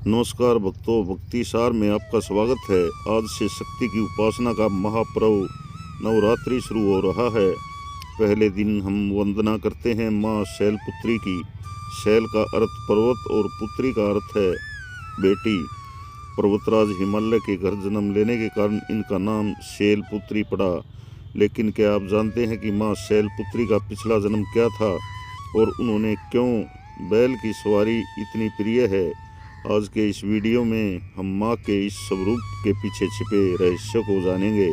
नमस्कार भक्तों, भक्ति सार में आपका स्वागत है। आज से शक्ति की उपासना का महापर्व नवरात्रि शुरू हो रहा है। पहले दिन हम वंदना करते हैं माँ शैलपुत्री की। शैल का अर्थ पर्वत और पुत्री का अर्थ है बेटी। पर्वतराज हिमालय के घर जन्म लेने के कारण इनका नाम शैलपुत्री पड़ा। लेकिन क्या आप जानते हैं कि माँ शैलपुत्री का पिछला जन्म क्या था और उन्होंने क्यों बैल की सवारी इतनी प्रिय है? आज के इस वीडियो में हम माँ के इस स्वरूप के पीछे छिपे रहस्य को जानेंगे।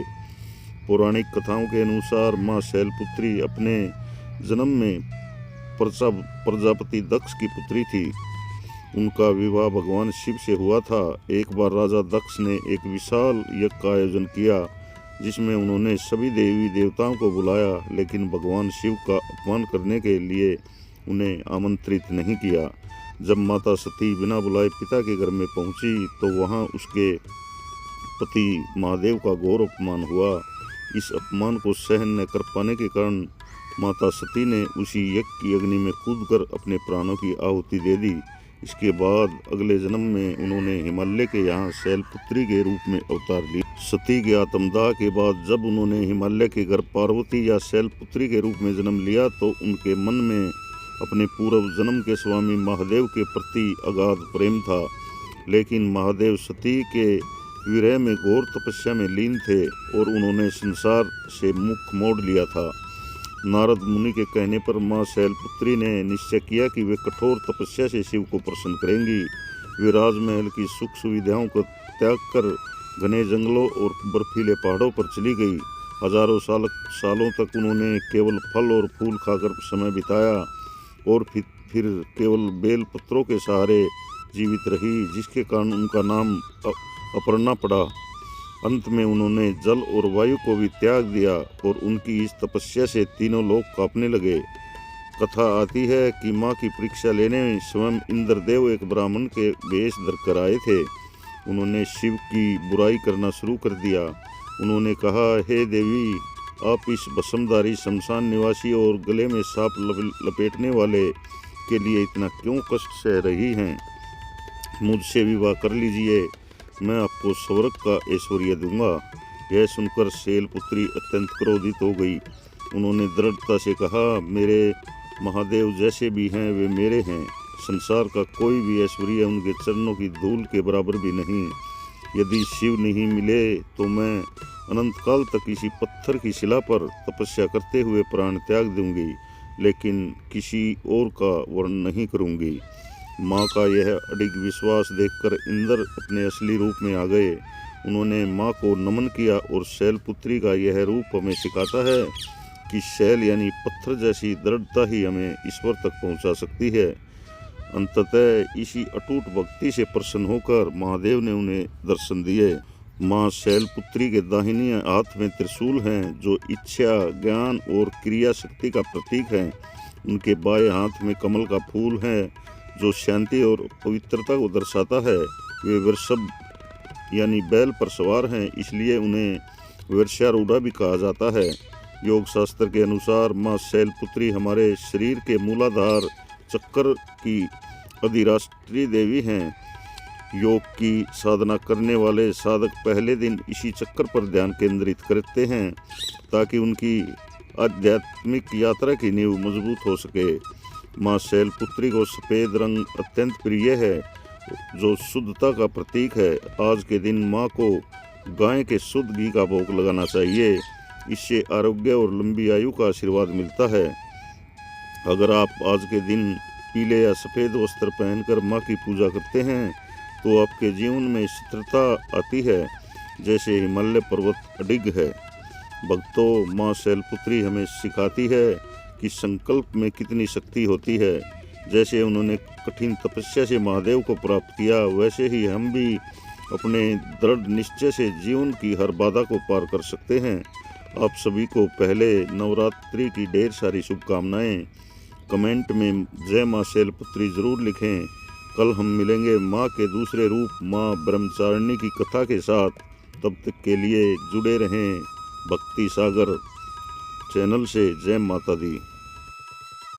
पौराणिक कथाओं के अनुसार माँ शैलपुत्री अपने जन्म में प्रजापति दक्ष की पुत्री थी। उनका विवाह भगवान शिव से हुआ था। एक बार राजा दक्ष ने एक विशाल यज्ञ का आयोजन किया जिसमें उन्होंने सभी देवी देवताओं को बुलाया, लेकिन भगवान शिव का अपमान करने के लिए उन्हें आमंत्रित नहीं किया। जब माता सती बिना बुलाए पिता के घर में पहुंची तो वहां उसके पति महादेव का घोर अपमान हुआ। इस अपमान को सहन न कर पाने के कारण माता सती ने उसी यज्ञ की अग्नि में कूदकर अपने प्राणों की आहुति दे दी। इसके बाद अगले जन्म में उन्होंने हिमालय के यहाँ शैलपुत्री के रूप में अवतार लिया। सती के आत्मदाह के बाद जब उन्होंने हिमालय के घर पार्वती या शैलपुत्री के रूप में जन्म लिया तो उनके मन में अपने पूर्व जन्म के स्वामी महादेव के प्रति अगाध प्रेम था। लेकिन महादेव सती के विरह में घोर तपस्या में लीन थे और उन्होंने संसार से मुख मोड़ लिया था। नारद मुनि के कहने पर माँ शैलपुत्री ने निश्चय किया कि वे कठोर तपस्या से शिव को प्रसन्न करेंगी। वे राजमहल की सुख सुविधाओं को त्याग कर घने जंगलों और बर्फीले पहाड़ों पर चली गई। हजारों सालों तक उन्होंने केवल फल और फूल खाकर समय बिताया और फिर केवल बेल पत्रों के सहारे जीवित रही, जिसके कारण उनका नाम अपर्णा पड़ा। अंत में उन्होंने जल और वायु को भी त्याग दिया और उनकी इस तपस्या से तीनों लोग कांपने लगे। कथा आती है कि माँ की परीक्षा लेने में स्वयं इंद्रदेव एक ब्राह्मण के वेश धरकर आए थे। उन्होंने शिव की बुराई करना शुरू कर दिया। उन्होंने कहा, हे देवी, आप इस भस्मधारी शमशान निवासी और गले में सांप लपेटने वाले के लिए इतना क्यों कष्ट सह रही हैं? मुझसे विवाह कर लीजिए, मैं आपको स्वर्ग का ऐश्वर्य दूंगा। यह सुनकर शैलपुत्री अत्यंत क्रोधित हो गई। उन्होंने दृढ़ता से कहा, मेरे महादेव जैसे भी हैं वे मेरे हैं। संसार का कोई भी ऐश्वर्य उनके चरणों की धूल के बराबर भी नहीं। यदि शिव नहीं मिले तो मैं अनंत काल तक इसी पत्थर की शिला पर तपस्या करते हुए प्राण त्याग दूंगी, लेकिन किसी और का वर्ण नहीं करूंगी। माँ का यह अडिग विश्वास देखकर इंद्र अपने असली रूप में आ गए। उन्होंने माँ को नमन किया और शैलपुत्री का यह रूप हमें सिखाता है कि शैल यानी पत्थर जैसी दृढ़ता ही हमें ईश्वर तक पहुँचा सकती है। अंततः इसी अटूट भक्ति से प्रसन्न होकर महादेव ने उन्हें दर्शन दिए। माँ शैलपुत्री के दाहिनी हाथ में त्रिशूल हैं जो इच्छा, ज्ञान और क्रिया शक्ति का प्रतीक है। उनके बाएं हाथ में कमल का फूल है जो शांति और पवित्रता को दर्शाता है। वे वृषभ यानी बैल पर सवार हैं, इसलिए उन्हें वृषारूढ़ा भी कहा जाता है। योग शास्त्र के अनुसार माँ शैलपुत्री हमारे शरीर के मूलाधार चक्र की अधिराष्ट्रीय देवी हैं। योग की साधना करने वाले साधक पहले दिन इसी चक्र पर ध्यान केंद्रित करते हैं ताकि उनकी आध्यात्मिक यात्रा की नींव मजबूत हो सके। माँ शैलपुत्री को सफ़ेद रंग अत्यंत प्रिय है जो शुद्धता का प्रतीक है। आज के दिन माँ को गाय के शुद्ध घी का भोग लगाना चाहिए। इससे आरोग्य और लंबी आयु का आशीर्वाद मिलता है। अगर आप आज के दिन पीले या सफ़ेद वस्त्र पहनकर माँ की पूजा करते हैं तो आपके जीवन में स्थिरता आती है, जैसे हिमालय पर्वत अडिग है। भक्तों, माँ शैलपुत्री हमें सिखाती है कि संकल्प में कितनी शक्ति होती है। जैसे उन्होंने कठिन तपस्या से महादेव को प्राप्त किया, वैसे ही हम भी अपने दृढ़ निश्चय से जीवन की हर बाधा को पार कर सकते हैं। आप सभी को पहले नवरात्रि की ढेर सारी शुभकामनाएं। कमेंट में जय माँ शैलपुत्री ज़रूर लिखें। कल हम मिलेंगे माँ के दूसरे रूप माँ ब्रह्मचारिणी की कथा के साथ। तब तक के लिए जुड़े रहें भक्ति सागर चैनल से। जय माता दी।